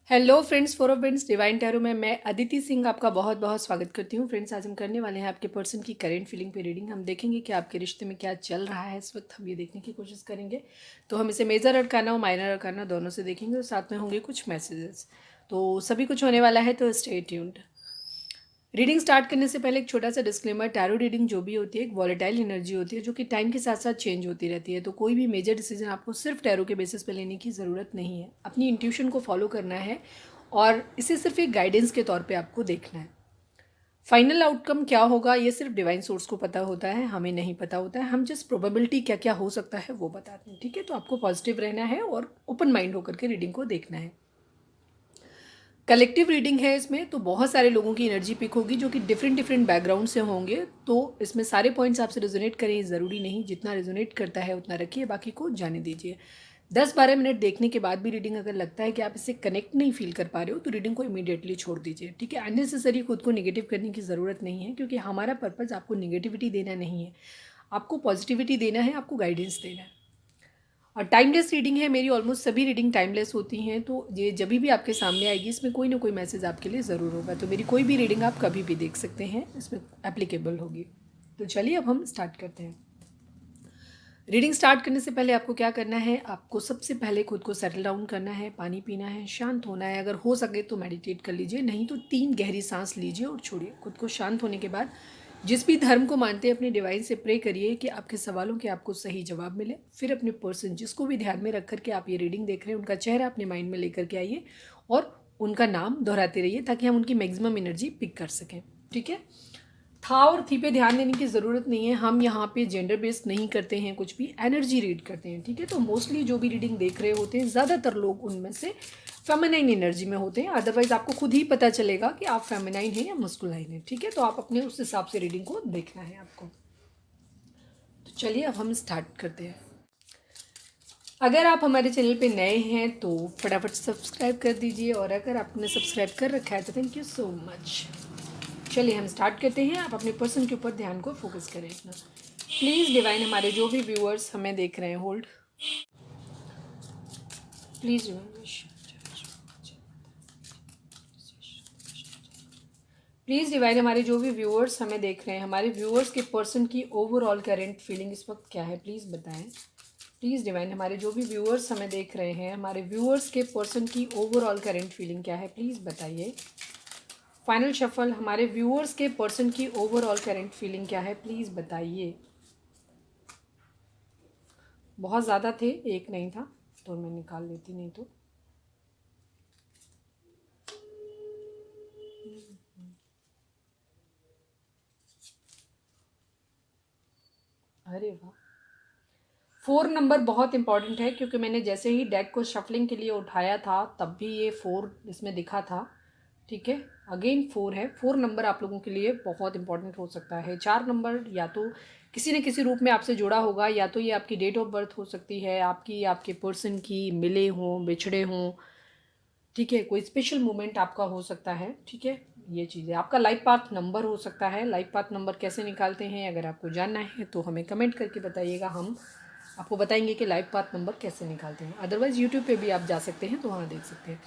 Hello friends, for friends divine tarot में मैं अदिति सिंह आपका बहुत बहुत स्वागत करती हूँ। फ्रेंड्स, आज हम करने वाले हैं आपके पर्सन की करेंट फीलिंग पे रीडिंग। हम देखेंगे कि आपके रिश्ते में क्या चल रहा है इस वक्त, हम ये देखने की कोशिश करेंगे। तो हम इसे मेजर अरकाना और माइनर अरकाना दोनों से देखेंगे और साथ में होंगे कुछ मैसेजेस। तो सभी कुछ होने वाला है, तो स्टे ट्यून्ड। रीडिंग स्टार्ट करने से पहले एक छोटा सा डिस्क्लेमर, टैरो रीडिंग जो भी होती है एक वॉलेटाइल एनर्जी होती है जो कि टाइम के साथ साथ चेंज होती रहती है। तो कोई भी मेजर डिसीजन आपको सिर्फ टैरो के बेसिस पे लेने की ज़रूरत नहीं है। अपनी इंट्यूशन को फॉलो करना है और इसे सिर्फ एक गाइडेंस के तौर पे आपको देखना है। फाइनल आउटकम क्या होगा ये सिर्फ डिवाइन सोर्स को पता होता है, हमें नहीं पता होता है। हम जस्ट प्रोबेबिलिटी क्या क्या हो सकता है वो बताते हैं, ठीक है। तो आपको पॉजिटिव रहना है और ओपन माइंड होकर के रीडिंग को देखना है। कलेक्टिव रीडिंग है इसमें, तो बहुत सारे लोगों की एनर्जी पिक होगी जो कि डिफरेंट डिफरेंट बैकग्राउंड से होंगे। तो इसमें सारे पॉइंट्स आपसे रेजोनेट करें ज़रूरी नहीं, जितना रेजोनेट करता है उतना रखिए, बाकी को जाने दीजिए। 10-12 मिनट देखने के बाद भी रीडिंग अगर लगता है कि आप इससे कनेक्ट नहीं फील कर पा रहे हो तो रीडिंग को इमीडिएटली छोड़ दीजिए, ठीक है। अननेसेसरी खुद को निगेटिव करने की ज़रूरत नहीं है, क्योंकि हमारा पर्पज़ आपको निगेटिविटी देना नहीं है, आपको पॉजिटिविटी देना है, आपको गाइडेंस देना है। और टाइमलेस रीडिंग है मेरी, ऑलमोस्ट सभी रीडिंग टाइमलेस होती हैं। तो ये जब भी आपके सामने आएगी इसमें कोई ना कोई मैसेज आपके लिए ज़रूर होगा। तो मेरी कोई भी रीडिंग आप कभी भी देख सकते हैं, इसमें एप्लीकेबल होगी। तो चलिए अब हम स्टार्ट करते हैं। रीडिंग स्टार्ट करने से पहले आपको क्या करना है, आपको सबसे पहले खुद को सेटल डाउन करना है, पानी पीना है, शांत होना है। अगर हो सके तो मेडिटेट कर लीजिए, नहीं तो 3 गहरी सांस लीजिए और छोड़िए। खुद को शांत होने के बाद जिस भी धर्म को मानते हैं अपने डिवाइन से प्रे करिए कि आपके सवालों के आपको सही जवाब मिले। फिर अपने पर्सन जिसको भी ध्यान में रख कर के आप ये रीडिंग देख रहे हैं उनका चेहरा अपने माइंड में लेकर के आइए और उनका नाम दोहराते रहिए ताकि हम उनकी मैक्सिमम एनर्जी पिक कर सकें, ठीक है। था और थी पे ध्यान देने की ज़रूरत नहीं है, हम यहाँ पे जेंडर बेस्ड नहीं करते हैं, कुछ भी एनर्जी रीड करते हैं, ठीक है। तो मोस्टली जो भी रीडिंग देख रहे होते हैं ज़्यादातर लोग उनमें से फेमिनाइन एनर्जी में होते हैं। अदरवाइज आपको खुद ही पता चलेगा कि आप फेमिनाइन हैं या मस्कुलाइन हैं, ठीक है। तो आप अपने उस हिसाब से रीडिंग को देखना है आपको। तो चलिए अब हम स्टार्ट करते हैं। अगर आप हमारे चैनल पे नए हैं तो फटाफट सब्सक्राइब कर दीजिए, और अगर आपने सब्सक्राइब कर रखा है तो थैंक यू सो मच। चलिए हम स्टार्ट करते हैं। आप अपने पर्सन के ऊपर ध्यान को फोकस करें अपना। प्लीज़ डिवाइन, हमारे जो भी व्यूअर्स हमें देख रहे हैं, होल्ड प्लीज़ प्लीज़ डिवाइन, हमारे जो भी व्यूअर्स हमें देख रहे हैं, हमारे व्यूअर्स के पर्सन की ओवरऑल करेंट फीलिंग इस वक्त क्या है, प्लीज़ बताएं। प्लीज़ डिवाइन, हमारे जो भी व्यूअर्स हमें देख रहे हैं, हमारे व्यूअर्स के पर्सन की ओवरऑल करेंट फीलिंग क्या है, प्लीज़ बताइए। फाइनल शफल, हमारे व्यूअर्स के पर्सन की ओवरऑल करेंट फीलिंग क्या है, प्लीज़ बताइए। बहुत ज़्यादा थे, एक नहीं था तो मैं निकाल लेती, नहीं तो अरे वाह। 4 नंबर बहुत इंपॉर्टेंट है, क्योंकि मैंने जैसे ही डेक को शफलिंग के लिए उठाया था तब भी ये 4 इसमें दिखा था, ठीक है। अगेन 4 है। 4 नंबर आप लोगों के लिए बहुत इंपॉर्टेंट हो सकता है। 4 नंबर या तो किसी न किसी रूप में आपसे जुड़ा होगा, या तो ये आपकी डेट ऑफ बर्थ हो सकती है, आपकी आपके पर्सन की, मिले हों बिछड़े हों, ठीक है। कोई स्पेशल मोमेंट आपका हो सकता है, ठीक है। ये चीज़ है। आपका लाइफ पाथ नंबर हो सकता है। लाइफ पाथ नंबर कैसे निकालते हैं अगर आपको जानना है तो हमें कमेंट करके बताइएगा, हम आपको बताएंगे कि लाइफ पाथ नंबर कैसे निकालते हैं। अदरवाइज़ यूट्यूब पे भी आप जा सकते हैं तो वहाँ देख सकते हैं।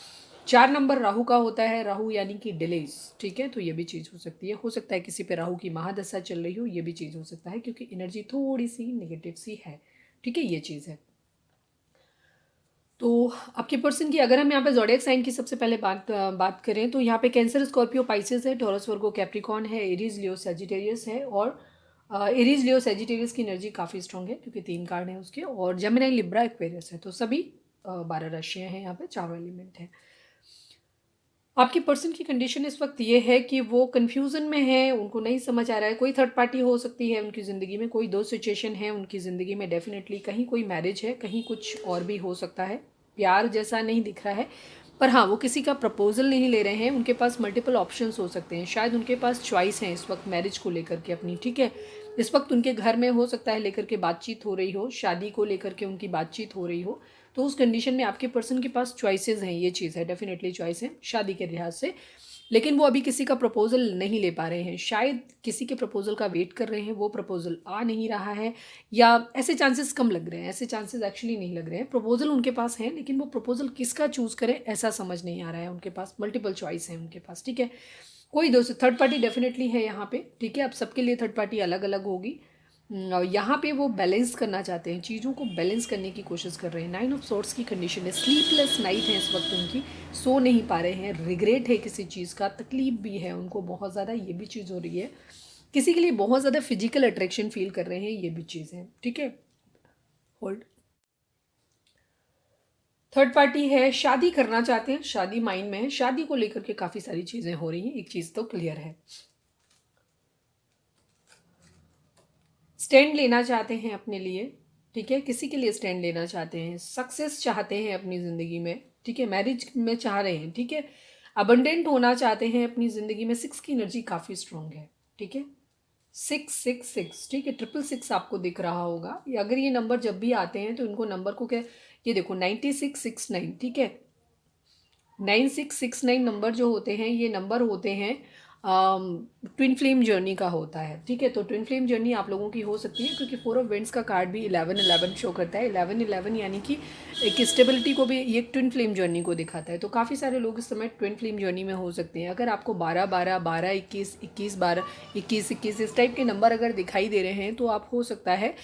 4 नंबर राहु का होता है, राहु यानी कि डिलेज, ठीक है। तो ये भी चीज़ हो सकती है, हो सकता है किसी पे राहु की महादशा चल रही हो, ये भी चीज़ हो सकता है, क्योंकि एनर्जी थोड़ी सी नेगेटिव सी है, ठीक है। ये चीज़ है। तो आपके पर्सन की अगर हम यहाँ पे ज़ोडिएक साइन की सबसे पहले बात करें तो यहाँ पे कैंसर, स्कॉर्पियो, पाइसेस है, टॉरस, वर्गो, कैप्रिकॉन है, एरीज, लियो, सेजिटेरियस है। और एरीज, लियो, सेजिटेरियस की एनर्जी काफ़ी स्ट्रॉन्ग है क्योंकि 3 कार्ड हैं उसके, और जेमिनी, लिब्रा, एक्वेरियस है। तो सभी 12 राशियाँ हैं, यहाँ पे चारों एलिमेंट हैं। आपकी पर्सन की कंडीशन इस वक्त ये है कि वो कन्फ्यूज़न में है, उनको नहीं समझ आ रहा है। कोई थर्ड पार्टी हो सकती है उनकी ज़िंदगी में, कोई 2 सिचुएशन है उनकी ज़िंदगी में डेफिनेटली। कहीं कोई मैरिज है, कहीं कुछ और भी हो सकता है। प्यार जैसा नहीं दिख रहा है, पर हाँ वो किसी का प्रपोजल नहीं ले रहे हैं। उनके पास मल्टीपल ऑप्शंस हो सकते हैं, शायद उनके पास चॉइस है इस वक्त मैरिज को लेकर के अपनी, ठीक है। इस वक्त उनके घर में हो सकता है लेकर के बातचीत हो रही हो, शादी को लेकर के उनकी बातचीत हो रही हो। तो उस कंडीशन में आपके पर्सन के पास चॉइसेस हैं, ये चीज़ है, डेफिनेटली चॉइस है शादी के लिहाज से। लेकिन वो अभी किसी का प्रपोज़ल नहीं ले पा रहे हैं, शायद किसी के प्रपोज़ल का वेट कर रहे हैं, वो प्रपोज़ल आ नहीं रहा है, या ऐसे चांसेस कम लग रहे हैं, ऐसे चांसेस एक्चुअली नहीं लग रहे हैं। प्रपोज़ल उनके पास है, लेकिन वो प्रपोज़ल किसका चूज़ करें ऐसा समझ नहीं आ रहा है उनके पास, मल्टीपल चॉइस है उनके पास, ठीक है। कोई दोस्त थर्ड पार्टी डेफिनेटली है यहाँ पे, ठीक है। अब सबके लिए थर्ड पार्टी अलग अलग होगी। और यहाँ पे वो बैलेंस करना चाहते हैं, चीज़ों को बैलेंस करने की कोशिश कर रहे हैं। 9 ऑफ सोर्ट्स की कंडीशन है, स्लीपलेस नाइट है इस वक्त उनकी, सो नहीं पा रहे हैं, रिग्रेट है किसी चीज़ का, तकलीफ भी है उनको बहुत ज़्यादा, ये भी चीज़ हो रही है। किसी के लिए बहुत ज़्यादा फिजिकल अट्रैक्शन फील कर रहे हैं, ये भी चीज़ है, ठीक है। होल्ड। थर्ड पार्टी है, शादी करना चाहते हैं, शादी माइंड में है, शादी को लेकर के काफ़ी सारी चीज़ें हो रही हैं, एक चीज़ तो क्लियर है। स्टैंड लेना चाहते हैं अपने लिए, ठीक है, किसी के लिए स्टैंड लेना चाहते हैं, सक्सेस चाहते हैं अपनी ज़िंदगी में, ठीक है, मैरिज में चाह रहे हैं, ठीक है, अबंडेंट होना चाहते हैं अपनी ज़िंदगी में। 6 की एनर्जी काफ़ी स्ट्रॉन्ग है, ठीक है, 666, ठीक है, 666 आपको दिख रहा होगा। या अगर ये नंबर जब भी आते हैं तो इनको नंबर को क्या, ये देखो 9669, ठीक है, 9669 नंबर जो होते हैं, ये नंबर होते हैं ट्विन फ्लेम जर्नी का होता है, ठीक है। तो ट्विन फ्लेम जर्नी आप लोगों की हो सकती है, क्योंकि 4 ऑफ वेंट्स का कार्ड भी 1111 शो करता है। 1111 यानी कि एक स्टेबिलिटी को भी, ये ट्विन फ्लेम जर्नी को दिखाता है। तो काफ़ी सारे लोग इस समय ट्विन फ्लेम जर्नी में हो सकते हैं। अगर आपको 12 12 12 21 21 12 21 21 इस टाइप के नंबर अगर दिखाई दे रहे हैं, तो आप हो सकता है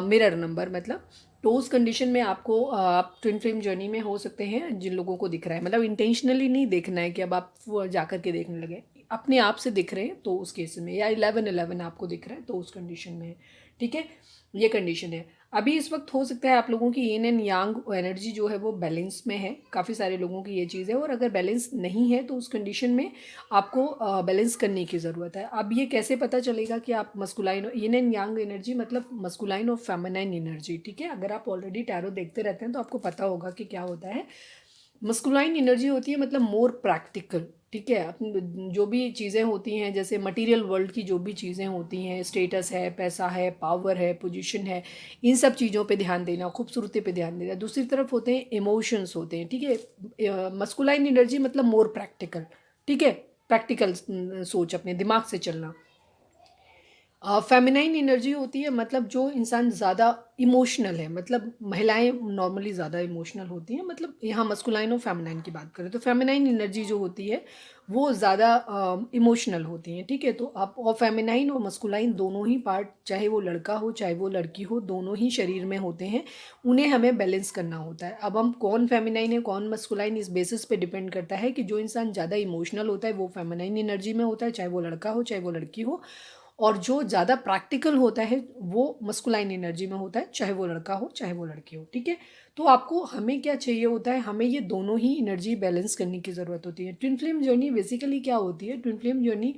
मिरर नंबर, मतलब तो उस कंडीशन में आपको आप ट्विन फ्लेम जर्नी में हो सकते हैं, जिन लोगों को दिख रहा है, मतलब इंटेंशनली नहीं देखना है कि अब आप जा कर के देखने लगे, अपने आप से दिख रहे हैं तो उस केस में, या 11 11 आपको दिख रहा है तो उस कंडीशन में है, ठीक है, ये कंडीशन है। अभी इस वक्त हो सकता है आप लोगों की यिन एंड यांग एनर्जी जो है वो बैलेंस में है, काफ़ी सारे लोगों की ये चीज़ है। और अगर बैलेंस नहीं है तो उस कंडीशन में आपको बैलेंस करने की ज़रूरत है। अब ये कैसे पता चलेगा कि आप masculine, yin and yang energy मतलब मस्कुलाइन और फेमिनाइन एनर्जी, ठीक है। अगर आप ऑलरेडी टैरो देखते रहते हैं तो आपको पता होगा कि क्या होता है। मस्कुलाइन एनर्जी होती है मतलब मोर प्रैक्टिकल, ठीक है। जो भी चीज़ें होती हैं, जैसे मटेरियल वर्ल्ड की जो भी चीज़ें होती हैं, स्टेटस है, पैसा है, पावर है, पोजीशन है, इन सब चीज़ों पे ध्यान देना, खूबसूरती पे ध्यान देना। दूसरी तरफ होते हैं इमोशंस होते हैं, ठीक है। मस्कुलाइन एनर्जी मतलब मोर प्रैक्टिकल, ठीक है, प्रैक्टिकल सोच, अपने दिमाग से चलना। फेमिनाइन एनर्जी होती है मतलब जो इंसान ज़्यादा इमोशनल है, मतलब महिलाएं नॉर्मली ज़्यादा इमोशनल होती हैं, मतलब यहाँ मस्कुलाइन और फेमिनाइन की बात करें तो फेमिनाइन एनर्जी जो होती है वो ज़्यादा इमोशनल होती हैं, ठीक है। तो आप, और फेमिनाइन और मस्कुलाइन दोनों ही पार्ट, चाहे वो लड़का हो चाहे वो लड़की हो, दोनों ही शरीर में होते हैं, उन्हें हमें बैलेंस करना होता है। अब हम कौन फेमिनाइन है कौन मस्कुलाइन, इस बेसिस पे डिपेंड करता है कि जो इंसान ज़्यादा इमोशनल होता है वो फेमिनाइन एनर्जी में होता है, चाहे वो लड़का हो चाहे वो लड़की हो। और जो ज़्यादा प्रैक्टिकल होता है वो मस्कुलाइन एनर्जी में होता है, चाहे वो लड़का हो चाहे वो लड़की हो, ठीक है। तो आपको, हमें क्या चाहिए होता है, हमें ये दोनों ही एनर्जी बैलेंस करने की ज़रूरत होती है। ट्विन फ्लेम जर्नी बेसिकली क्या होती है, ट्विन फ्लेम जर्नी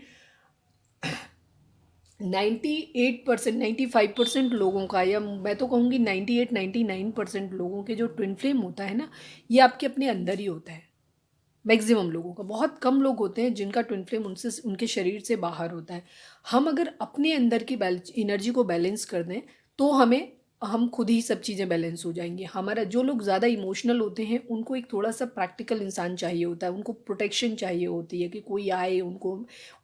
98% 95% लोगों का, या मैं तो कहूँगी 98 99% लोगों के जो ट्विन फ्लेम होता है ना, ये आपके अपने अंदर ही होता है। मैक्सिमम लोगों का, बहुत कम लोग होते हैं जिनका ट्विन फ्लेम उनसे, उनके शरीर से बाहर होता है। हम अगर अपने अंदर की एनर्जी को बैलेंस कर दें तो हमें, हम खुद ही सब चीज़ें बैलेंस हो जाएंगी। हमारा, जो लोग ज़्यादा इमोशनल होते हैं उनको एक थोड़ा सा प्रैक्टिकल इंसान चाहिए होता है, उनको प्रोटेक्शन चाहिए होती है कि कोई आए उनको,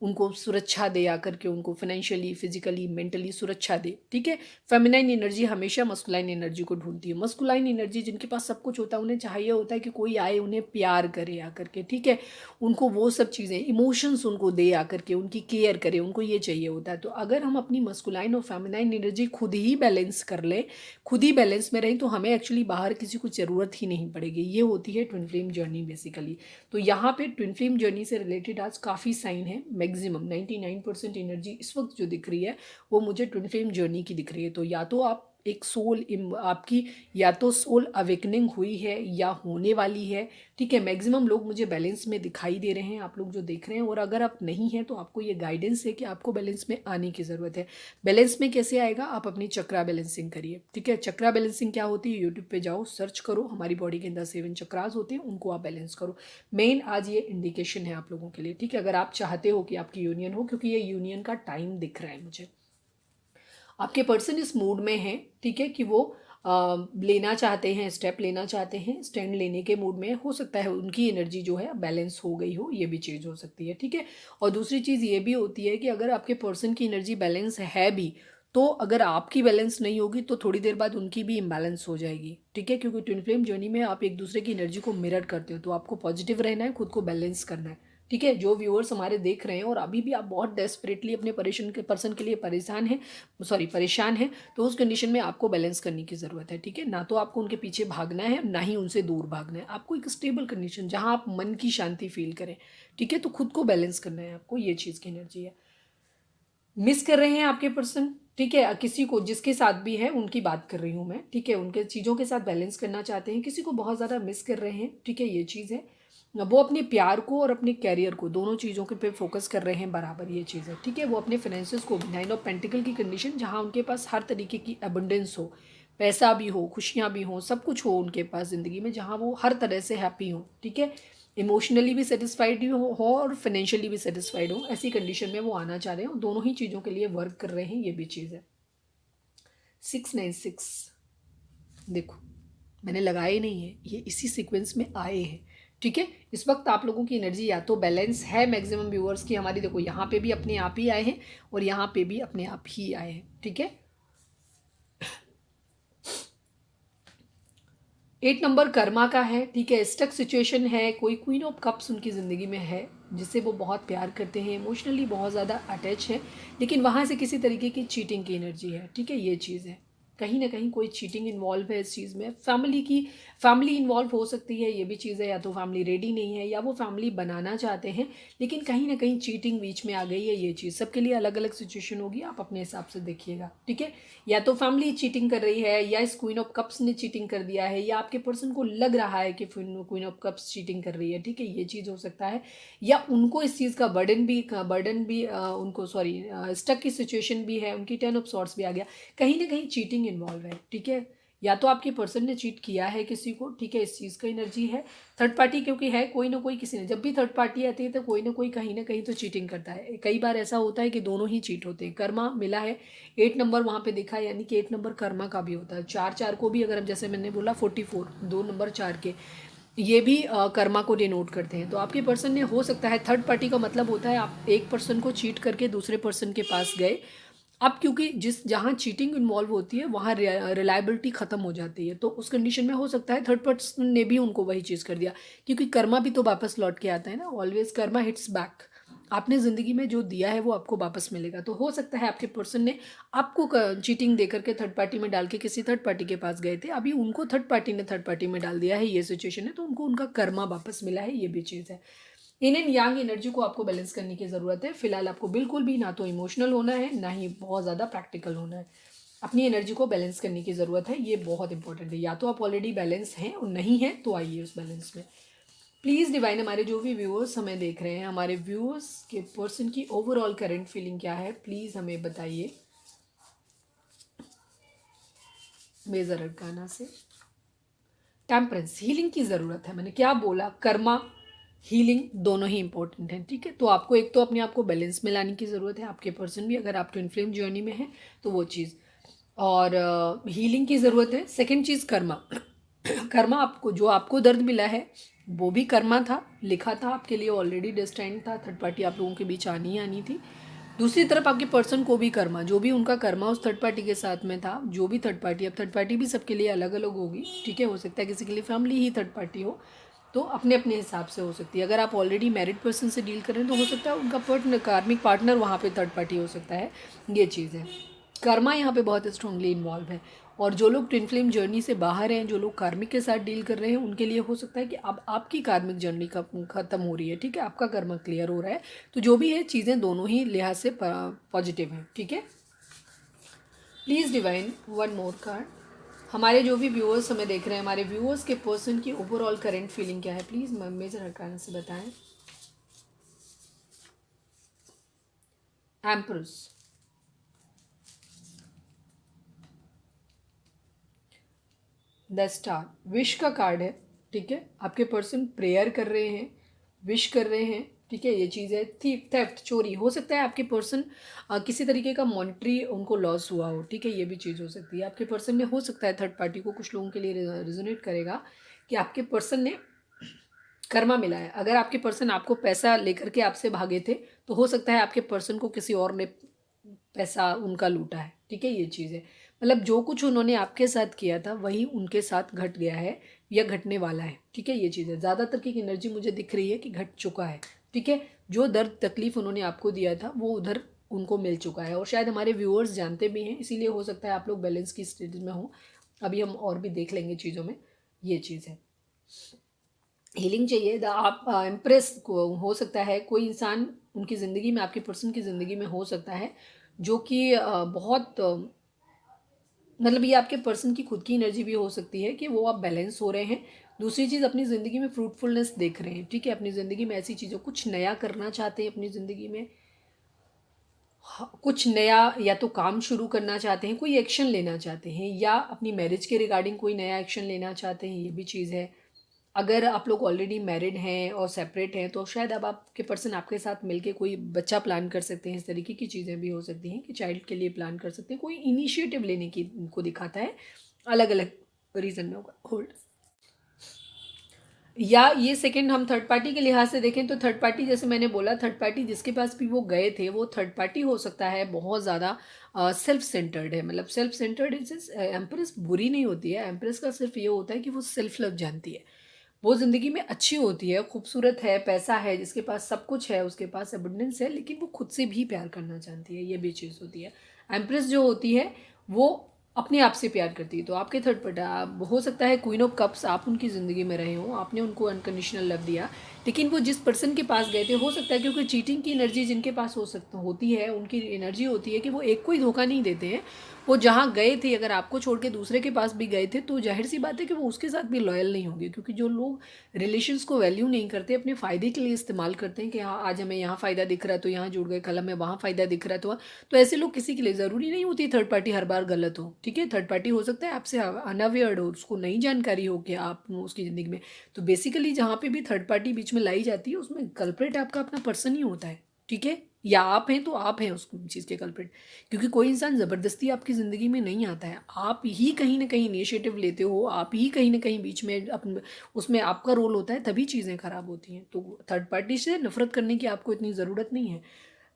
उनको सुरक्षा दे, आकर के उनको फाइनेंशियली, फिजिकली, मेंटली सुरक्षा दे, ठीक है। फेमिनाइन एनर्जी हमेशा मस्कुलाइन एनर्जी को ढूंढती है। मस्कुलाइन एनर्जी जिनके पास सब कुछ होता है, उन्हें चाहिए होता है कि कोई आए उन्हें प्यार करे आकर के, ठीक है, उनको वो सब चीज़ें, इमोशंस उनको दे आकर के, उनकी केयर करे, उनको ये चाहिए होता है। तो अगर हम अपनी मस्कुलाइन और फेमिनाइन एनर्जी खुद ही बैलेंस कर लें, खुद ही बैलेंस में रहें, तो हमें एक्चुअली बाहर किसी को ज़रूरत ही नहीं पड़ेगी। ये होती है ट्विन फ्लेम जर्नी बेसिकली। तो यहाँ पे ट्विन फ्लेम जर्नी से रिलेटेड आज काफ़ी साइन है, मैक्सिमम 99% एनर्जी इस वक्त जो दिख रही है वो मुझे ट्विन फ्लेम जर्नी की दिख रही है। तो या तो आप एक सोल, आपकी या तो सोल अवेकनिंग हुई है या होने वाली है, ठीक है। मैक्सिमम लोग मुझे बैलेंस में दिखाई दे रहे हैं, आप लोग जो देख रहे हैं। और अगर आप नहीं हैं तो आपको ये गाइडेंस है कि आपको बैलेंस में आने की ज़रूरत है। बैलेंस में कैसे आएगा, आप अपनी चक्रा बैलेंसिंग करिए, ठीक है। चक्रा बैलेंसिंग क्या होती है, यूट्यूब पे जाओ, सर्च करो, हमारी बॉडी के अंदर 7 चक्रास होते हैं, उनको आप बैलेंस करो। मेन आज ये इंडिकेशन है आप लोगों के लिए, ठीक है। अगर आप चाहते हो कि आपकी यूनियन हो, क्योंकि ये यूनियन का टाइम दिख रहा है मुझे, आपके पर्सन इस मूड में है, ठीक है, कि वो लेना चाहते हैं, स्टेप लेना चाहते हैं, स्टैंड लेने के मूड में, हो सकता है उनकी एनर्जी जो है बैलेंस हो गई हो, ये भी चीज़ हो सकती है, ठीक है। और दूसरी चीज़ ये भी होती है कि अगर आपके पर्सन की एनर्जी बैलेंस है भी, तो अगर आपकी बैलेंस नहीं होगी तो थोड़ी देर बाद उनकी भी इम्बैलेंस हो जाएगी, ठीक है। क्योंकि ट्विन फ्लेम जर्नी में आप एक दूसरे की एनर्जी को मिरर करते हो, तो आपको पॉजिटिव रहना है, खुद को बैलेंस करना है, ठीक है। जो व्यूअर्स हमारे देख रहे हैं और अभी भी आप बहुत डेस्परेटली अपने पर्सन के लिए परेशान हैं, तो उस कंडीशन में आपको बैलेंस करने की ज़रूरत है, ठीक है। ना तो आपको उनके पीछे भागना है, ना ही उनसे दूर भागना है, आपको एक स्टेबल कंडीशन जहाँ आप मन की शांति फील करें, ठीक है। तो खुद को बैलेंस करना है आपको, ये चीज़ की एनर्जी है। मिस कर रहे हैं आपके पर्सन, ठीक है, किसी को जिसके साथ भी है उनकी बात कर रही हूँ मैं, ठीक है, उनके चीज़ों के साथ बैलेंस करना चाहते हैं, किसी को बहुत ज़्यादा मिस कर रहे हैं, ठीक है, ये चीज़ है। वो अपने प्यार को और अपने कैरियर को, दोनों चीज़ों के पे फोकस कर रहे हैं बराबर, ये चीज़ है, ठीक है। वो अपने फाइनेंसेस को, 9 ऑफ पेंटिकल की कंडीशन जहाँ उनके पास हर तरीके की अबंडेंस हो, पैसा भी हो, खुशियाँ भी हों, सब कुछ हो उनके पास ज़िंदगी में, जहाँ वो हर तरह से हैप्पी हो, ठीक है। इमोशनली भी सेटिस्फाइड हो और फाइनेंशियली भी सेटिस्फाइड हो, ऐसी कंडीशन में वो आना चाह रहे हैं, दोनों ही चीज़ों के लिए वर्क कर रहे हैं, ये भी चीज़ है। 696 देखो, मैंने लगाए नहीं है, ये इसी सीक्वेंस में आए हैं, ठीक है। इस वक्त आप लोगों की एनर्जी या तो बैलेंस है, मैक्सिमम व्यूअर्स की हमारी, देखो यहाँ पे भी अपने आप ही आए हैं और यहाँ पे भी अपने आप ही आए हैं, ठीक है। 8 नंबर कर्मा का है, ठीक है, स्टक सिचुएशन है, कोई क्वीन ऑफ कप्स उनकी ज़िंदगी में है जिससे वो बहुत प्यार करते हैं, इमोशनली बहुत ज़्यादा अटैच है, लेकिन वहाँ से किसी तरीके की चीटिंग की एनर्जी है, ठीक है, ये चीज़ है। कहीं ना कहीं कोई चीटिंग इन्वॉल्व है इस चीज़ में, फैमिली इन्वॉल्व हो सकती है, ये भी चीज़ है, या तो फैमिली रेडी नहीं है या वो फैमिली बनाना चाहते हैं, लेकिन कहीं ना कहीं चीटिंग बीच में आ गई है, ये चीज़ सबके लिए अलग अलग सिचुएशन होगी, आप अपने हिसाब से देखिएगा, ठीक है। या तो फैमिली चीटिंग कर रही है, या इस क्वीन ऑफ कप्स ने चीटिंग कर दिया है, या आपके पर्सन को लग रहा है कि क्वीन ऑफ कप्स चीटिंग कर रही है, ठीक है, ये चीज़ हो सकता है। या उनको इस चीज़ का बर्डन भी उनको स्टक की सिचुएशन भी है, उनकी 10 ऑफ सॉर्ट्स भी आ गया, कहीं ना कहीं चीटिंग इन्वॉल्व है, ठीक है। या तो आपके पर्सन ने चीट किया है किसी को, ठीक है, इस चीज़ का एनर्जी है। थर्ड पार्टी क्योंकि है, कोई ना कोई किसी ने, जब भी थर्ड पार्टी आती है तो कोई ना कोई कहीं ना कहीं तो चीटिंग करता है, कई बार ऐसा होता है कि दोनों ही चीट होते हैं। कर्मा मिला है 8 नंबर वहाँ पे देखा है, यानी कि 8 नंबर कर्मा का भी होता है। 4 को भी अगर, जैसे मैंने बोला 44, 2 नंबर 4 के, ये भी कर्मा को डिनोट करते हैं। तो आपके पर्सन ने, हो सकता है, थर्ड पार्टी का मतलब होता है आप एक पर्सन को चीट करके दूसरे पर्सन के पास गए। अब क्योंकि जहाँ चीटिंग इन्वॉल्व होती है वहाँ रिलायबिलिटी ख़त्म हो जाती है, तो उस कंडीशन में हो सकता है थर्ड पर्सन ने भी उनको वही चीज़ कर दिया, क्योंकि कर्मा भी तो वापस लौट के आता है ना, ऑलवेज कर्मा हिट्स बैक। आपने ज़िंदगी में जो दिया है वो आपको वापस मिलेगा। तो हो सकता है आपके पर्सन ने आपको चीटिंग दे करके थर्ड पार्टी में डाल के किसी थर्ड पार्टी के पास गए थे, अभी उनको थर्ड पार्टी ने थर्ड पार्टी में डाल दिया है, ये सिचुएशन है, तो उनको उनका कर्मा वापस मिला है, ये भी चीज़ है। इन एंड यांग एनर्जी को आपको बैलेंस करने की ज़रूरत है। फिलहाल आपको बिल्कुल भी ना तो इमोशनल होना है, ना ही बहुत ज़्यादा प्रैक्टिकल होना है, अपनी एनर्जी को बैलेंस करने की ज़रूरत है, ये बहुत इंपॉर्टेंट है। या तो आप ऑलरेडी बैलेंस हैं और नहीं है तो आइए उस बैलेंस में। प्लीज़ डिवाइन, हमारे जो भी व्यूअर्स हमें देख रहे हैं, हमारे व्यूअर्स के पर्सन की ओवरऑल करंट फीलिंग क्या है, प्लीज़ हमें बताइए मेजर अरकाना से। टेम्परेंस, हीलिंग की ज़रूरत है, मैंने क्या बोला, कर्मा हीलिंग दोनों ही इंपॉर्टेंट हैं, ठीक है। तो आपको एक तो अपने आप को बैलेंस में लाने की ज़रूरत है, आपके पर्सन भी, अगर आप ट्विन फ्लेम जर्नी में हैं तो वो चीज़, और हीलिंग की ज़रूरत है। सेकंड चीज़ कर्मा, कर्मा आपको, जो आपको दर्द मिला है वो भी कर्मा था, लिखा था आपके लिए, ऑलरेडी डेस्टाइंड था, थर्ड पार्टी आप लोगों के बीच आनी ही आनी थी। दूसरी तरफ आपके पर्सन को भी कर्मा, जो भी उनका कर्मा उस थर्ड पार्टी के साथ में था, जो भी थर्ड पार्टी, अब थर्ड पार्टी भी सबके लिए अलग अलग होगी, ठीक है, हो सकता है किसी के लिए फैमिली ही थर्ड पार्टी हो, तो अपने अपने हिसाब से हो सकती है। अगर आप ऑलरेडी मैरिड पर्सन से डील कर रहे हैं तो हो सकता है उनका पार्टनर, कार्मिक पार्टनर वहाँ पे थर्ड पार्टी हो सकता है, ये चीज़ है। कर्मा यहाँ पे बहुत स्ट्रांगली इन्वॉल्व है। और जो लोग ट्विन फ्लेम जर्नी से बाहर हैं, जो लोग कार्मिक के साथ डील कर रहे हैं, उनके लिए हो सकता है कि अब आपकी कार्मिक जर्नी का ख़त्म हो रही है, ठीक है, आपका कर्मा क्लियर हो रहा है। तो जो भी है चीज़ें दोनों ही लिहाज से पॉजिटिव हैं, ठीक है। Please divine one more card, हमारे जो भी व्यूअर्स हमें देख रहे हैं, हमारे व्यूअर्स के पर्सन की ओवरऑल करंट फीलिंग क्या है, प्लीज़ मेजर अरकाना से बताएं। एम्प्रेस, द स्टार, विश का कार्ड है, ठीक है। आपके पर्सन प्रेयर कर रहे हैं, विश कर रहे हैं, ठीक है, ये चीज़ है। थेफ्ट, चोरी हो सकता है आपके पर्सन किसी तरीके का मॉनेटरी उनको लॉस हुआ हो, ठीक है, ये भी चीज़ हो सकती है। आपके पर्सन ने, हो सकता है थर्ड पार्टी को कुछ लोगों के लिए रिजोनेट करेगा कि आपके पर्सन ने कर्मा मिला है। अगर आपके पर्सन आपको पैसा लेकर के आपसे भागे थे तो हो सकता है आपके पर्सन को किसी और ने पैसा उनका लूटा है, ठीक है, ये चीज़ है। मतलब जो कुछ उन्होंने आपके साथ किया था वही उनके साथ घट गया है या घटने वाला है, ठीक है, ये चीज़ है। ज़्यादातर की एनर्जी मुझे दिख रही है कि घट चुका है, ठीक है। जो दर्द तकलीफ उन्होंने आपको दिया था वो उधर उनको मिल चुका है, और शायद हमारे व्यूअर्स जानते भी हैं, इसीलिए हो सकता है आप लोग बैलेंस की स्टेज में हो। अभी हम और भी देख लेंगे चीज़ों में, ये चीज़ है। हीलिंग चाहिए आप इम्प्रेस को हो सकता है कोई इंसान उनकी ज़िंदगी में, आपके पर्सन की ज़िंदगी में हो सकता है जो कि बहुत मतलब ये आपके पर्सन की खुद की एनर्जी भी हो सकती है कि वो आप बैलेंस हो रहे हैं। दूसरी चीज़, अपनी ज़िंदगी में फ्रूटफुलनेस देख रहे हैं, ठीक है, अपनी ज़िंदगी में ऐसी चीज़ों, कुछ नया करना चाहते हैं अपनी ज़िंदगी में, कुछ नया या तो काम शुरू करना चाहते हैं, कोई एक्शन लेना चाहते हैं, या अपनी मैरिज के रिगार्डिंग कोई नया एक्शन लेना चाहते हैं, ये भी चीज़ है। अगर आप लोग ऑलरेडी मैरिड हैं और सेपरेट हैं तो शायद अब आपके पर्सन आपके साथ मिलके कोई बच्चा प्लान कर सकते हैं। इस तरीके की चीज़ें भी हो सकती हैं कि चाइल्ड के लिए प्लान कर सकते हैं, कोई इनिशिएटिव लेने की को दिखाता है, अलग अलग रीज़न में होगा। होल्ड, या ये सेकंड, हम थर्ड पार्टी के लिहाज से देखें तो थर्ड पार्टी, जैसे मैंने बोला, थर्ड पार्टी जिसके पास भी वो गए थे वो थर्ड पार्टी हो सकता है बहुत ज़्यादा सेल्फ सेंटर्ड है। मतलब सेल्फ सेंटर्ड इज, एम्प्रेस बुरी नहीं होती है, एम्प्रेस का सिर्फ ये होता है कि वो सेल्फ लव जानती है, वो ज़िंदगी में अच्छी होती है, खूबसूरत है, पैसा है, जिसके पास सब कुछ है, उसके पास एबंडेंस है, लेकिन वो खुद से भी प्यार करना चाहती है, ये भी चीज़ होती है। एम्प्रेस जो होती है वो अपने आप से प्यार करती है। तो आपके थर्ड पार्टी, आप हो सकता है क्वीन ऑफ कप्स, आप उनकी ज़िंदगी में रहे हो, आपने उनको अनकंडीशनल लव दिया, लेकिन वो जिस पर्सन के पास गए थे, हो सकता है क्योंकि चीटिंग की एनर्जी जिनके पास हो सकता होती है, उनकी एनर्जी होती है कि वो एक को ही धोखा नहीं देते हैं। वो जहाँ गए थे, अगर आपको छोड़ के दूसरे के पास भी गए थे तो जाहिर सी बात है कि वो उसके साथ भी लॉयल नहीं होंगे, क्योंकि जो लोग रिलेशंस को वैल्यू नहीं करते, अपने फ़ायदे के लिए इस्तेमाल करते हैं कि हाँ आज हमें यहाँ फ़ायदा दिख रहा है तो यहाँ जुड़ गए, कल हमें वहाँ फ़ायदा दिख रहा है तो ऐसे लोग किसी के लिए, ज़रूरी नहीं होती थर्ड पार्टी हर बार गलत हो, ठीक है। थर्ड पार्टी हो सकता है आपसे अनअवेयर्ड हो, उसको नई जानकारी हो कि आप उसकी ज़िंदगी में, तो बेसिकली जहाँ पे भी थर्ड पार्टी बीच में लाई जाती है उसमें कल्प्रेट आपका अपना पर्सन ही होता है, ठीक है, या आप हैं तो आप हैं उस चीज़ के कल्प्रेट, क्योंकि कोई इंसान ज़बरदस्ती आपकी ज़िंदगी में नहीं आता है, आप ही कहीं ना कहीं इनिशिएटिव लेते हो, आप ही कहीं ना कहीं बीच में अपन, उसमें आपका रोल होता है, तभी चीज़ें ख़राब होती हैं। तो थर्ड पार्टी से नफरत करने की आपको इतनी ज़रूरत नहीं है,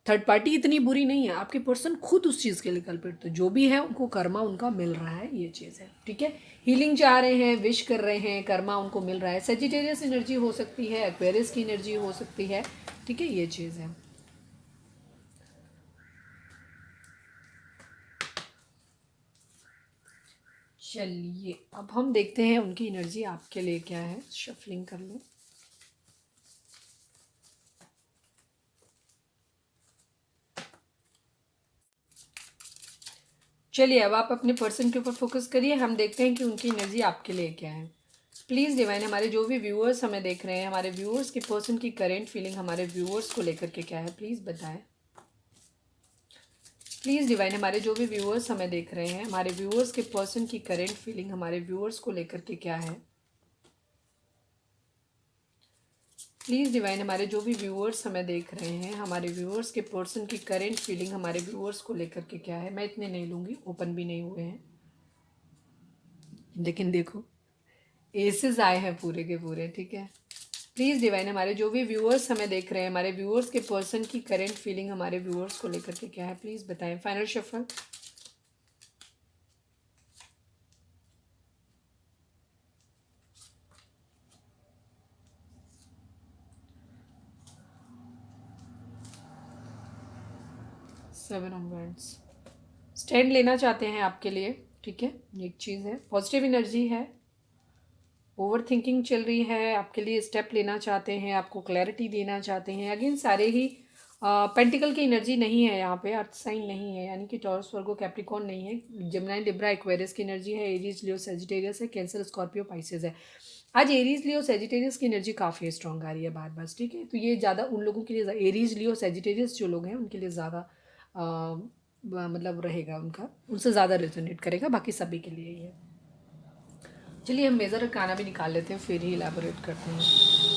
थर्ड पार्टी इतनी बुरी नहीं है, आपके पर्सन खुद उस चीज़ के लिए कल्प्रिट, तो जो भी है उनको कर्मा उनका मिल रहा है, ये चीज़ है, ठीक है। हीलिंग चाह रहे हैं, विश कर रहे हैं, कर्मा उनको मिल रहा है। सेजिटेरियस एनर्जी हो सकती है, एक्वेरियस की एनर्जी हो सकती है, ठीक है, ये चीज़ है। चलिए अब हम देखते हैं उनकी एनर्जी आपके लिए क्या है, शफलिंग कर लो। चलिए अब आप अपने पर्सन के ऊपर फोकस करिए, हम देखते हैं कि उनकी एनर्जी आपके लिए क्या है। प्लीज़ डिवाइन, हमारे जो भी व्यूअर्स हमें देख रहे हैं, हमारे व्यूअर्स के पर्सन की करेंट फीलिंग हमारे व्यूअर्स को लेकर के क्या है, प्लीज़ बताएं। प्लीज़ डिवाइन, हमारे जो भी व्यूअर्स हमें देख रहे हैं, हमारे व्यूअर्स के पर्सन की करेंट फीलिंग हमारे व्यूअर्स को लेकर के क्या है। प्लीज़ डिवाइन, हमारे जो भी व्यूअर्स हमें देख रहे हैं, हमारे व्यूअर्स के पर्सन की करेंट फीलिंग हमारे व्यूअर्स को लेकर के क्या है। मैं इतने नहीं लूँगी, ओपन भी नहीं हुए हैं, लेकिन देखो एसेस आए हैं पूरे के पूरे, ठीक है। प्लीज़ डिवाइन, हमारे जो भी व्यूअर्स हमें देख रहे हैं, हमारे व्यूअर्स के पर्सन की करेंट फीलिंग हमारे व्यूअर्स को लेकर के क्या है, प्लीज़ बताएं। Final shuffle. Seven of wands, stand लेना चाहते हैं आपके लिए, ठीक है, एक चीज़ है, पॉजिटिव एनर्जी है, ओवर थिंकिंग चल रही है, आपके लिए स्टेप लेना चाहते हैं, आपको क्लैरिटी देना चाहते हैं। अगेन सारे ही पेंटिकल की एनर्जी नहीं है यहाँ पे, अर्थ साइन नहीं है, यानी कि टॉरस वर्गो कैप्रिकॉन नहीं है, जेमिनी लिब्रा एक्वेरियस की एनर्जी है, एरीज लियो सेजिटेरियस है, कैंसर स्कॉर्पियो पाइसेस है। आज एरीज लियो सेजिटेरियस की एनर्जी काफ़ी स्ट्रॉन्ग आ रही है बार बार, ठीक है। तो ये ज़्यादा उन लोगों के लिए, एरीज लियो सेजिटेरियस जो लोग हैं उनके लिए ज़्यादा मतलब रहेगा, उनका उनसे ज़्यादा रेजोनेट करेगा, बाकी सभी के लिए ही है। चलिए हम मेजर अरकाना भी निकाल लेते हैं, फिर ही इलेबोरेट करते हैं।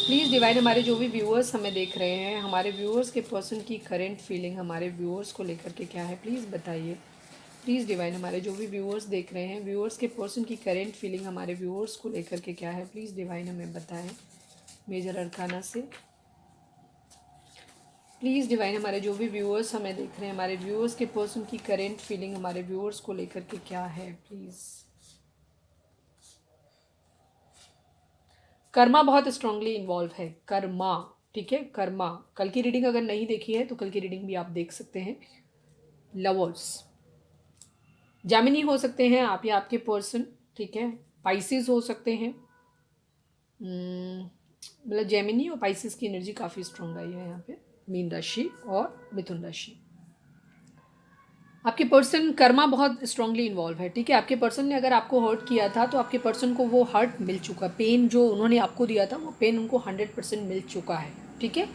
प्लीज़ डिवाइन, हमारे जो भी व्यूअर्स हमें देख रहे हैं, हमारे व्यूअर्स के पर्सन की करंट फीलिंग हमारे व्यूअर्स को लेकर के क्या है, प्लीज़ बताइए। प्लीज़ डिवाइन, हमारे जो भी व्यूअर्स देख रहे हैं, व्यूअर्स के पर्सन की करंट फीलिंग हमारे व्यूअर्स को लेकर के क्या है, प्लीज़ डिवाइन हमें बताएं मेजर अरकाना से। प्लीज़ डिवाइन, हमारे जो भी व्यूअर्स हमें देख रहे हैं, हमारे व्यूअर्स के पर्सन की करंट फीलिंग हमारे व्यूअर्स को लेकर के क्या है, प्लीज़। कर्मा बहुत स्ट्रांगली इन्वॉल्व है, कर्मा, ठीक है, कर्मा। कल की रीडिंग अगर नहीं देखी है तो कल की रीडिंग भी आप देख सकते हैं। लवर्स, जामिनी हो सकते हैं आप या आपके पर्सन, ठीक है, पाइसिस हो सकते हैं। मतलब जेमिनी और पाइसिस की एनर्जी काफ़ी स्ट्रांग आई है यहाँ पे, मीन राशि और मिथुन राशि। आपके पर्सन कर्मा बहुत स्ट्रांगली इन्वॉल्व है, ठीक है। आपके पर्सन ने अगर आपको हर्ट किया था तो आपके पर्सन को वो हर्ट मिल चुका, पेन जो उन्होंने आपको दिया था वो पेन उनको 100% मिल चुका है, ठीक है,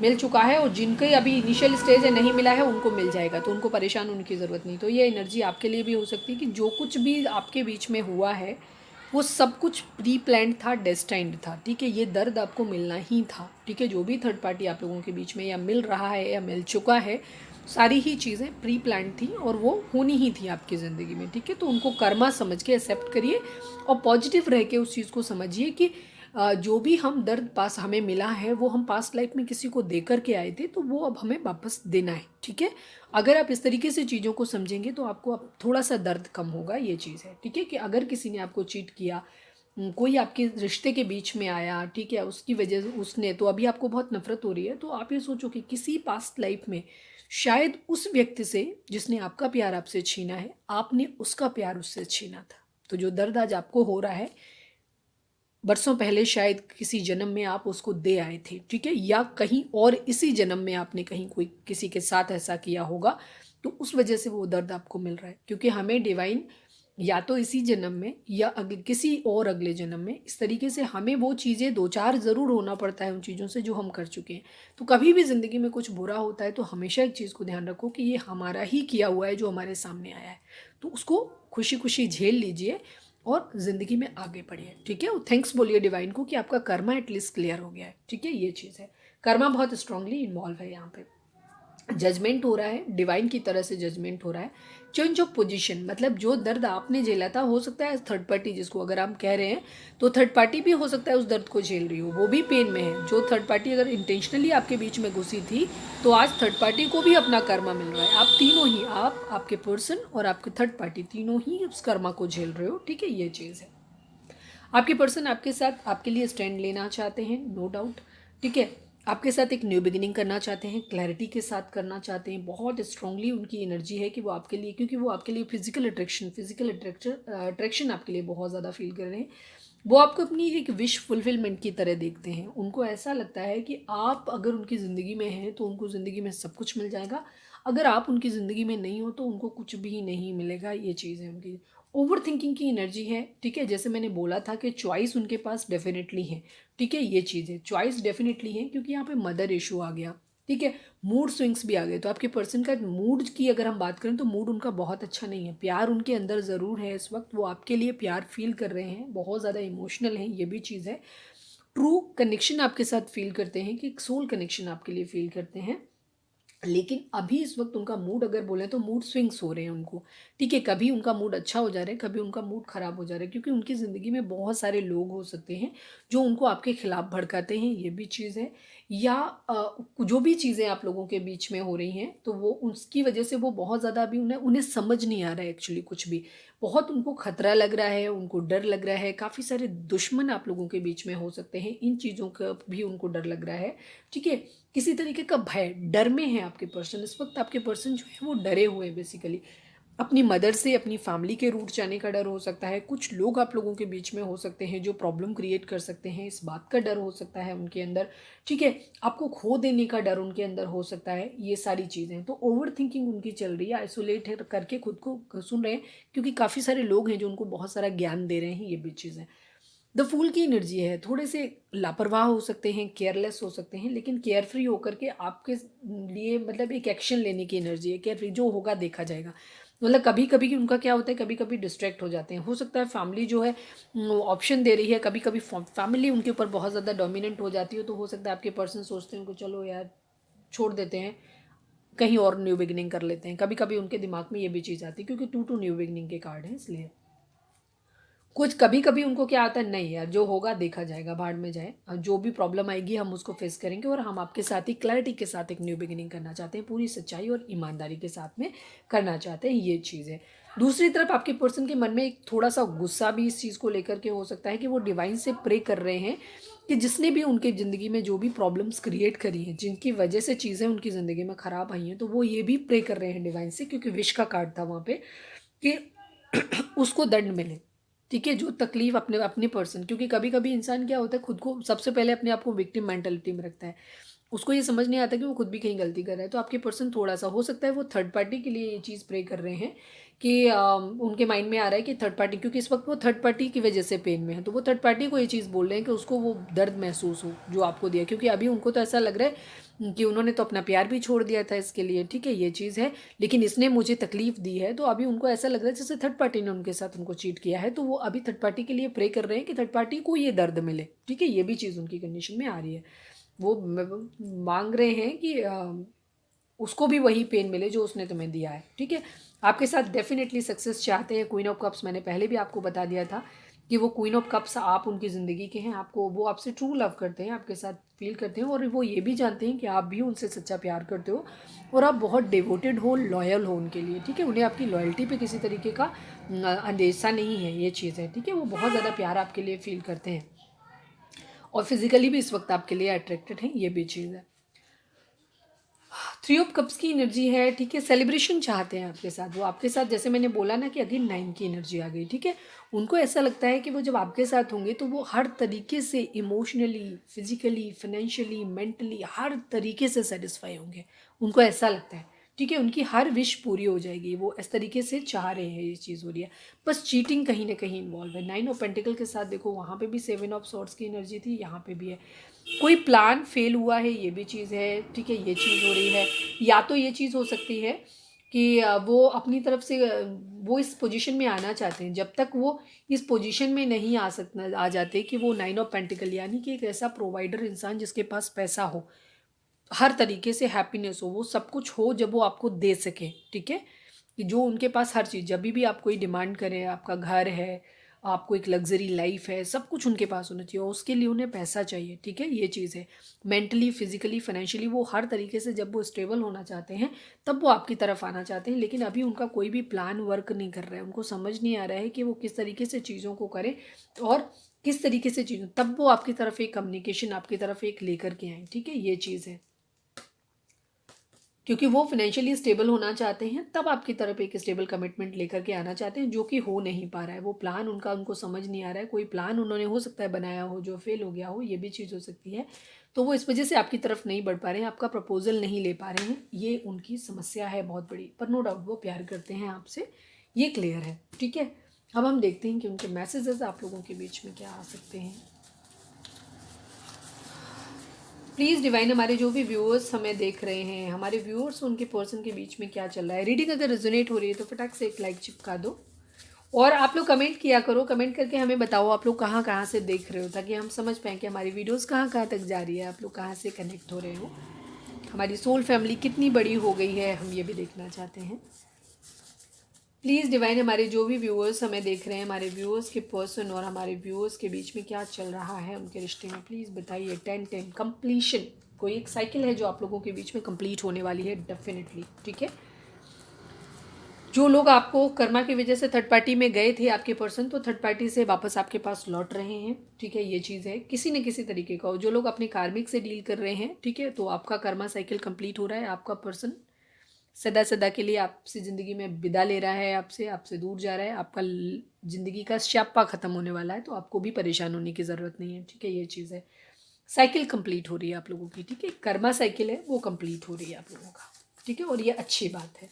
मिल चुका है। और जिनके अभी इनिशियल स्टेज है नहीं मिला है उनको मिल जाएगा, तो उनको परेशान होने की ज़रूरत नहीं। तो ये एनर्जी आपके लिए भी हो सकती है कि जो कुछ भी आपके बीच में हुआ है वो सब कुछ प्री प्लान्ड था, डेस्टाइंड था, ठीक है। ये दर्द आपको मिलना ही था, ठीक है। जो भी थर्ड पार्टी आप लोगों के बीच में या मिल रहा है या मिल चुका है, सारी ही चीज़ें प्री प्लान्ड थी और वो होनी ही थी आपकी ज़िंदगी में, ठीक है। तो उनको कर्मा समझ के एक्सेप्ट करिए और पॉजिटिव रह के उस चीज़ को समझिए कि जो भी हम दर्द पास हमें मिला है वो हम पास्ट लाइफ में किसी को दे करके आए थे, तो वो अब हमें वापस देना है, ठीक है। अगर आप इस तरीके से चीज़ों को समझेंगे तो आपको अब थोड़ा सा दर्द कम होगा, ये चीज़ है, ठीक है। कि अगर किसी ने आपको चीट किया, कोई आपके रिश्ते के बीच में आया, ठीक है, उसकी वजह से उसने, तो अभी आपको बहुत नफरत हो रही है, तो आप ये सोचो कि किसी पास्ट लाइफ में शायद उस व्यक्ति से जिसने आपका प्यार आपसे छीना है, आपने उसका प्यार उससे छीना था। तो जो दर्द आज आपको हो रहा है, बरसों पहले शायद किसी जन्म में आप उसको दे आए थे, ठीक है, या कहीं और इसी जन्म में आपने कहीं कोई किसी के साथ ऐसा किया होगा, तो उस वजह से वो दर्द आपको मिल रहा है। क्योंकि हमें डिवाइन या तो इसी जन्म में या अगले किसी और अगले जन्म में इस तरीके से हमें वो चीज़ें दो चार ज़रूर होना पड़ता है उन चीज़ों से जो हम कर चुके हैं। तो कभी भी ज़िंदगी में कुछ बुरा होता है तो हमेशा एक चीज़ को ध्यान रखो कि ये हमारा ही किया हुआ है जो हमारे सामने आया है, तो उसको खुशी खुशी झेल लीजिए और ज़िंदगी में आगे बढ़िए, ठीक है। और थैंक्स बोलिए डिवाइन को कि आपका कर्मा एटलीस्ट क्लियर हो गया है, ठीक है। ये चीज़ है, कर्मा बहुत स्ट्रांगली इन्वॉल्व है यहाँ पे। जजमेंट हो रहा है, डिवाइन की तरह से जजमेंट हो रहा है। चेंज ऑफ पोजीशन, मतलब जो दर्द आपने झेला था, हो सकता है थर्ड पार्टी जिसको अगर आप कह रहे हैं, तो थर्ड पार्टी भी हो सकता है उस दर्द को झेल रही हो, वो भी पेन में है। जो थर्ड पार्टी अगर इंटेंशनली आपके बीच में घुसी थी, तो आज थर्ड पार्टी को भी अपना कर्मा मिल रहा है। आप तीनों ही, आप, आपके पर्सन और आपके थर्ड पार्टी, तीनों ही उस कर्मा को झेल रहे हो, ठीक है। ये चीज़ है, आपके पर्सन आपके साथ आपके लिए स्टैंड लेना चाहते हैं, नो डाउट, ठीक है। आपके साथ एक न्यू बिगिनिंग करना चाहते हैं, क्लैरिटी के साथ करना चाहते हैं। बहुत स्ट्रांगली उनकी एनर्जी है कि वो आपके लिए, क्योंकि वो आपके लिए फिजिकल अट्रैक्शन आपके लिए बहुत ज़्यादा फील कर रहे हैं। वो आपको अपनी एक विश फुलफिलमेंट की तरह देखते हैं। उनको ऐसा लगता है कि आप अगर उनकी ज़िंदगी में हैं तो उनको ज़िंदगी में सब कुछ मिल जाएगा, अगर आप उनकी ज़िंदगी में नहीं हो तो उनको कुछ भी नहीं मिलेगा। ये चीज़ है उनकी। ओवर थिंकिंग की एनर्जी है, ठीक है। जैसे मैंने बोला था कि चॉइस उनके पास डेफिनेटली है, ठीक है। ये चीज़ है, चॉइस डेफिनेटली है, क्योंकि यहाँ पे मदर इशू आ गया, ठीक है। मूड स्विंग्स भी आ गए। तो आपके पर्सन का मूड की अगर हम बात करें तो मूड उनका बहुत अच्छा नहीं है। प्यार उनके अंदर ज़रूर है, इस वक्त वो आपके लिए प्यार फील कर रहे हैं, बहुत ज़्यादा इमोशनल हैं, ये भी चीज़ है। ट्रू कनेक्शन आपके साथ फील करते हैं, कि एक सोल कनेक्शन आपके लिए फील करते हैं। लेकिन अभी इस वक्त उनका मूड अगर बोलें तो मूड स्विंग्स हो रहे हैं उनको, ठीक है। कभी उनका मूड अच्छा हो जा रहा है, कभी उनका मूड ख़राब हो जा रहा है, क्योंकि उनकी ज़िंदगी में बहुत सारे लोग हो सकते हैं जो उनको आपके खिलाफ भड़काते हैं, ये भी चीज़ है। या जो भी चीज़ें आप लोगों के बीच में हो रही हैं तो वो उसकी वजह से वो बहुत ज़्यादा अभी उन्हें उन्हें समझ नहीं आ रहा है एक्चुअली कुछ भी। बहुत उनको खतरा लग रहा है, उनको डर लग रहा है। काफ़ी सारे दुश्मन आप लोगों के बीच में हो सकते हैं, इन चीज़ों का भी उनको डर लग रहा है, ठीक है। किसी तरीके का भय, डर में है आपके पर्सन इस वक्त। आपके पर्सन जो है वो डरे हुए हैं बेसिकली। अपनी मदर से, अपनी फैमिली के रूट जाने का डर हो सकता है। कुछ लोग आप लोगों के बीच में हो सकते हैं जो प्रॉब्लम क्रिएट कर सकते हैं, इस बात का डर हो सकता है उनके अंदर, ठीक है। आपको खो देने का डर उनके अंदर हो सकता है। ये सारी चीज़ें, तो ओवर थिंकिंग उनकी चल रही है, आइसोलेट करके खुद को सुन रहे हैं, क्योंकि काफ़ी सारे लोग हैं जो उनको बहुत सारा ज्ञान दे रहे हैं, ये भी चीज़ें। द फूल की एनर्जी है, थोड़े से लापरवाह हो सकते हैं, केयरलेस हो सकते हैं, लेकिन केयर फ्री होकर के आपके लिए, मतलब एक एक्शन लेने की एनर्जी है। केयर फ्री, जो होगा देखा जाएगा। मतलब कभी कभी उनका क्या होता है, कभी कभी डिस्ट्रैक्ट हो जाते हैं। हो सकता है फैमिली जो है ऑप्शन दे रही है, कभी कभी फैमिली उनके ऊपर बहुत ज़्यादा डोमिनेंट हो जाती है, तो हो सकता है आपके पर्सन सोचते हैं उनको चलो यार छोड़ देते हैं, कहीं और न्यू बिगिनिंग कर लेते हैं। कभी कभी उनके दिमाग में ये भी चीज़ आती है, क्योंकि 2 न्यू बिगिनिंग के कार्ड हैं इसलिए। कुछ कभी कभी उनको क्या आता है, नहीं यार जो होगा देखा जाएगा, भाड़ में जाए, जो भी प्रॉब्लम आएगी हम उसको फेस करेंगे, और हम आपके साथ ही क्लैरिटी के साथ एक न्यू बिगिनिंग करना चाहते हैं, पूरी सच्चाई और ईमानदारी के साथ में करना चाहते हैं, ये चीज़ है। दूसरी तरफ आपके पर्सन के मन में एक थोड़ा सा गुस्सा भी इस चीज़ को लेकर के हो सकता है कि वो डिवाइन से प्रे कर रहे हैं कि जिसने भी उनके ज़िंदगी में जो भी प्रॉब्लम्स क्रिएट करी हैं, जिनकी वजह से चीज़ें उनकी ज़िंदगी में ख़राब आई हैं, तो वो ये भी प्रे कर रहे हैं डिवाइन से, क्योंकि विश का कार्ड था वहाँ पे, कि उसको दंड मिले। ठीक है, जो तकलीफ अपने अपने पर्सन, क्योंकि कभी कभी इंसान क्या होता है, खुद को सबसे पहले अपने आप को विक्टिम मेंटेलिटी में रखता है, उसको ये समझ नहीं आता कि वो खुद भी कहीं गलती कर रहा है। तो आपके पर्सन थोड़ा सा हो सकता है वो थर्ड पार्टी के लिए ये चीज़ प्रे कर रहे हैं कि उनके माइंड में आ रहा है कि थर्ड पार्टी, क्योंकि इस वक्त वो थर्ड पार्टी की वजह से पेन में है, तो वो थर्ड पार्टी को ये चीज़ बोल रहे हैं कि उसको वो दर्द महसूस हो जो आपको दिया, क्योंकि अभी उनको तो ऐसा लग रहा है कि उन्होंने तो अपना प्यार भी छोड़ दिया था इसके लिए। ठीक है, ये चीज़ है, लेकिन इसने मुझे तकलीफ दी है, तो अभी उनको ऐसा लग रहा है जैसे थर्ड पार्टी ने उनके साथ उनको चीट किया है, तो वो अभी थर्ड पार्टी के लिए प्रे कर रहे हैं कि थर्ड पार्टी को ये दर्द मिले। ठीक है, ये भी चीज़ उनकी कंडीशन में आ रही है। वो मांग रहे हैं कि उसको भी वही पेन मिले जो उसने तुम्हें दिया है। ठीक है, आपके साथ डेफिनेटली सक्सेस चाहते हैं। क्वीन ऑफ कप्स मैंने पहले भी आपको बता दिया था कि वो क्वीन ऑफ कप्स आप उनकी ज़िंदगी के हैं, आपको वो आपसे ट्रू लव करते हैं, आपके साथ फील करते हैं, और वो ये भी जानते हैं कि आप भी उनसे सच्चा प्यार करते हो और आप बहुत डिवोटेड हो, लॉयल हो उनके लिए। ठीक है, उन्हें आपकी लॉयल्टी पे किसी तरीके का अंदेशा नहीं है, ये चीज़ है। ठीक है, वो बहुत ज़्यादा प्यार आपके लिए फील करते हैं और फिजिकली भी इस वक्त आपके लिए अट्रैक्टेड हैं, ये भी चीज़ है। 3 ऑफ कप्स की एनर्जी है। ठीक है, सेलिब्रेशन चाहते हैं आपके साथ, वो आपके साथ, जैसे मैंने बोला ना कि अगेन 9 की एनर्जी आ गई। ठीक है, उनको ऐसा लगता है कि वो जब आपके साथ होंगे तो वो हर तरीके से इमोशनली, फिजिकली, फाइनेंशियली, मेंटली हर तरीके से सेटिस्फाई होंगे, उनको ऐसा लगता है। ठीक है, उनकी हर विश पूरी हो जाएगी, वो इस तरीके से चाह रहे हैं, ये चीज़ हो रही है। बस चीटिंग कहीं ना कहीं इन्वॉल्व है। 9 ऑफ पेंटिकल के साथ देखो, वहाँ पे भी 7 ऑफ सॉर्ड्स की एनर्जी थी, यहाँ पे भी है। कोई प्लान फेल हुआ है, ये भी चीज़ है। ठीक है, ये चीज़ हो रही है। या तो ये चीज़ हो सकती है कि वो अपनी तरफ से वो इस पोजीशन में आना चाहते हैं, जब तक वो इस पोजीशन में नहीं आ जाते कि वो 9 ऑफ पेंटिकल, यानी कि एक ऐसा प्रोवाइडर इंसान जिसके पास पैसा हो, हर तरीके से हैप्पीनेस हो, वो सब कुछ हो जब वो आपको दे सके। ठीक है, कि जो उनके पास हर चीज़, जब भी आप कोई डिमांड करें, आपका घर है, आपको एक लग्जरी लाइफ है, सब कुछ उनके पास होना चाहिए और उसके लिए उन्हें पैसा चाहिए। ठीक है, ये चीज़ है। मेंटली, फिजिकली, फाइनेंशियली वो हर तरीके से जब वो स्टेबल होना चाहते हैं तब वो आपकी तरफ आना चाहते हैं, लेकिन अभी उनका कोई भी प्लान वर्क नहीं कर रहा है। उनको समझ नहीं आ रहा है कि वो किस तरीके से चीज़ों को करें और किस तरीके से चीज़ों, तब वो आपकी तरफ एक कम्युनिकेशन, आपकी तरफ एक लेकर के आए। ठीक है, ये चीज़ है, क्योंकि वो फाइनेंशियली स्टेबल होना चाहते हैं, तब आपकी तरफ एक स्टेबल कमिटमेंट लेकर के आना चाहते हैं, जो कि हो नहीं पा रहा है। वो प्लान उनका उनको समझ नहीं आ रहा है। कोई प्लान उन्होंने हो सकता है बनाया हो जो फेल हो गया हो, ये भी चीज़ हो सकती है। तो वो इस वजह से आपकी तरफ नहीं बढ़ पा रहे हैं, आपका प्रपोजल नहीं ले पा रहे हैं, ये उनकी समस्या है बहुत बड़ी। पर नो डाउट वो प्यार करते हैं आपसे, ये क्लियर है। ठीक है, अब हम देखते हैं कि उनके मैसेजेस आप लोगों के बीच में क्या आ सकते हैं। प्लीज़ डिवाइन, हमारे जो भी व्यूअर्स हमें देख रहे हैं, हमारे व्यूअर्स उनके पर्सन के बीच में क्या चल रहा है। रीडिंग अगर रेजोनेट हो रही है तो फटाक से एक लाइक चिपका दो और आप लोग कमेंट किया करो। कमेंट करके हमें बताओ आप लोग कहाँ कहाँ से देख रहे हो, ताकि हम समझ पाएँ कि हमारी वीडियोस कहाँ कहाँ तक जा रही है, आप लोग कहाँ से कनेक्ट हो रहे हो, हमारी सोल फैमिली कितनी बड़ी हो गई है, हम ये भी देखना चाहते हैं। प्लीज़ डिवाइन, हमारे जो भी व्यूअर्स हमें देख रहे हैं, हमारे व्यूअर्स के पर्सन और हमारे व्यूअर्स के बीच में क्या चल रहा है उनके रिश्ते में, प्लीज़ बताइए। 10-10 कंप्लीशन, कोई एक साइकिल है जो आप लोगों के बीच में कंप्लीट होने वाली है डेफिनेटली। ठीक है, जो लोग आपको कर्मा की वजह से थर्ड पार्टी में गए थे आपके पर्सन, तो थर्ड पार्टी से वापस आपके पास लौट रहे हैं। ठीक है, ये चीज़ है, किसी न किसी तरीके का। जो लोग अपने कार्मिक से डील कर रहे हैं, ठीक है, तो आपका कर्मा साइकिल कंप्लीट हो रहा है। आपका पर्सन सदा सदा के लिए आपसे ज़िंदगी में विदा ले रहा है, आपसे आपसे दूर जा रहा है। आपका ज़िंदगी का स्यापा ख़त्म होने वाला है, तो आपको भी परेशान होने की ज़रूरत नहीं है। ठीक है, ये चीज़ है, साइकिल कंप्लीट हो रही है आप लोगों की। ठीक है, कर्मा साइकिल है वो कंप्लीट हो रही है आप लोगों का। ठीक है, और ये अच्छी बात है।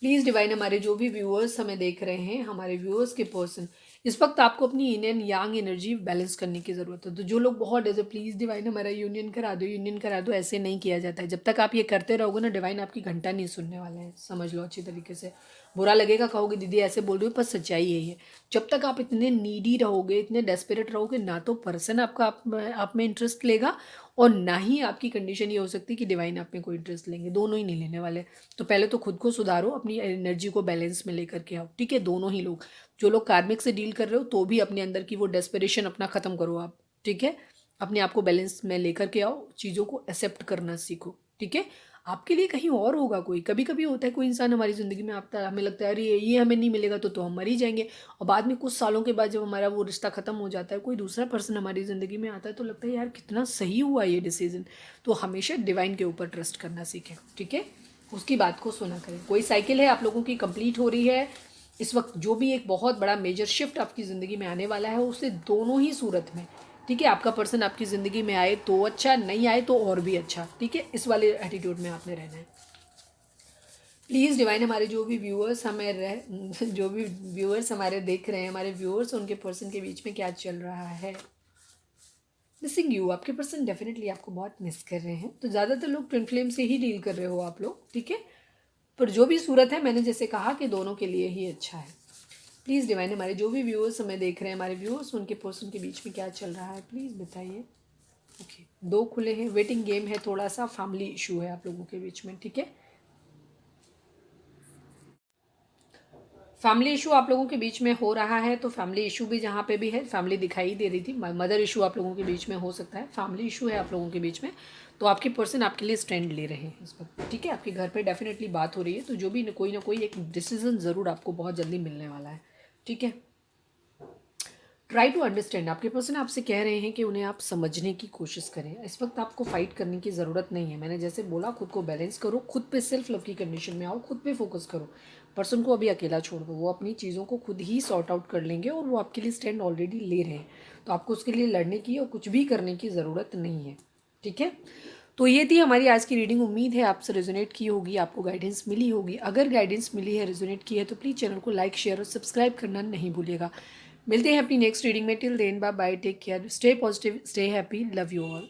प्लीज़ डिवाइन, हमारे जो भी व्यूअर्स हमें देख रहे हैं, हमारे व्यूअर्स के पर्सन इस वक्त आपको अपनी yin and yang energy balance करने की ज़रूरत है। तो जो लोग बहुत ऐसे प्लीज़ डिवाइन हमारा यूनियन करा दो, यूनियन करा दो, ऐसे नहीं किया जाता है। जब तक आप ये करते रहोगे ना, डिवाइन आपकी घंटा नहीं सुनने वाले हैं, समझ लो अच्छी तरीके से। बुरा लगेगा, कहोगे दीदी ऐसे बोल रही हो, पर सच्चाई यही है। जब तक आप इतने नीडी रहोगे, इतने डेस्परेट रहोगे, ना तो पर्सन आपका आप में इंटरेस्ट लेगा, और ना ही आपकी कंडीशन ये हो सकती है कि डिवाइन आप में कोई इंटरेस्ट लेंगे, दोनों ही नहीं लेने वाले। तो पहले तो खुद को सुधारो, अपनी एनर्जी को बैलेंस में लेकर के आओ, ठीक है। दोनों ही लोग, जो लोग कार्मिक से डील कर रहे हो तो भी अपने अंदर की वो डेस्परेशन अपना ख़त्म करो आप, ठीक है। अपने आप को बैलेंस में लेकर के आओ, चीज़ों को एक्सेप्ट करना सीखो, ठीक है। आपके लिए कहीं और होगा कोई, कभी कभी होता है कोई इंसान हमारी ज़िंदगी में आता है, हमें लगता है अरे ये हमें नहीं मिलेगा तो हम मर ही जाएंगे, और बाद में कुछ सालों के बाद जब हमारा वो रिश्ता ख़त्म हो जाता है, कोई दूसरा पर्सन हमारी ज़िंदगी में आता है, तो लगता है यार कितना सही हुआ ये डिसीजन। तो हमेशा डिवाइन के ऊपर ट्रस्ट करना सीखें, ठीक है। उसकी बात को सुना करें। कोई साइकिल है आप लोगों की कंप्लीट हो रही है इस वक्त, जो भी एक बहुत बड़ा मेजर शिफ्ट आपकी ज़िंदगी में आने वाला है, उसे दोनों ही सूरत में, ठीक है। आपका पर्सन आपकी ज़िंदगी में आए तो अच्छा, नहीं आए तो और भी अच्छा, ठीक है। इस वाले एटीट्यूड में आपने रहना है। प्लीज़ डिवाइन हमारे जो भी व्यूअर्स जो भी व्यूअर्स हमारे देख रहे हैं, हमारे व्यूअर्स उनके पर्सन के बीच में क्या चल रहा है। मिसिंग यू, आपके पर्सन डेफिनेटली आपको बहुत मिस कर रहे हैं। तो ज़्यादातर लोग ट्विन फ्लेम से ही डील कर रहे हो आप लोग, ठीक है। पर जो भी सूरत है, मैंने जैसे कहा कि दोनों के लिए ही अच्छा है। प्लीज़ डिवाइन हमारे जो भी व्यूअर्स हमें देख रहे हैं, हमारे व्यूअर्स उनके पर्सन के बीच में क्या चल रहा है, प्लीज़ बताइए। ओके, दो खुले हैं, वेटिंग गेम है, थोड़ा सा फैमिली इशू है आप लोगों के बीच में, ठीक है। फैमिली इशू आप लोगों के बीच में हो रहा है, तो फैमिली इशू भी जहाँ पे भी है, फैमिली दिखाई दे रही थी, मदर इशू आप लोगों के बीच में हो सकता है, फैमिली इशू है आप लोगों के बीच में। तो आपके पर्सन आपके लिए स्टैंड ले रहे हैं इस वक्त, ठीक है। आपके घर पे डेफिनेटली बात हो रही है, तो जो भी कोई ना कोई एक डिसीजन ज़रूर आपको बहुत जल्दी मिलने वाला है, ठीक है। ट्राई टू अंडरस्टैंड, आपके पर्सन आपसे कह रहे हैं कि उन्हें आप समझने की कोशिश करें। इस वक्त आपको फाइट करने की ज़रूरत नहीं है। मैंने जैसे बोला, खुद को बैलेंस करो, खुद पे सेल्फ लव की कंडीशन में आओ, खुद पे फोकस करो। पर्सन को अभी अकेला छोड़ दो, वो अपनी चीज़ों को खुद ही सॉर्ट आउट कर लेंगे, और वो आपके लिए स्टैंड ऑलरेडी ले रहे हैं। तो आपको उसके लिए लड़ने की और कुछ भी करने की ज़रूरत नहीं है, ठीक है। तो ये थी हमारी आज की रीडिंग। उम्मीद है आपसे रेजोनेट की होगी, आपको गाइडेंस मिली होगी। अगर गाइडेंस मिली है, रेजोनेट की है, तो प्लीज़ चैनल को लाइक, शेयर और सब्सक्राइब करना नहीं भूलिएगा। मिलते हैं अपनी नेक्स्ट रीडिंग में। Till then bye bye, take care, stay positive, stay happy, love you all.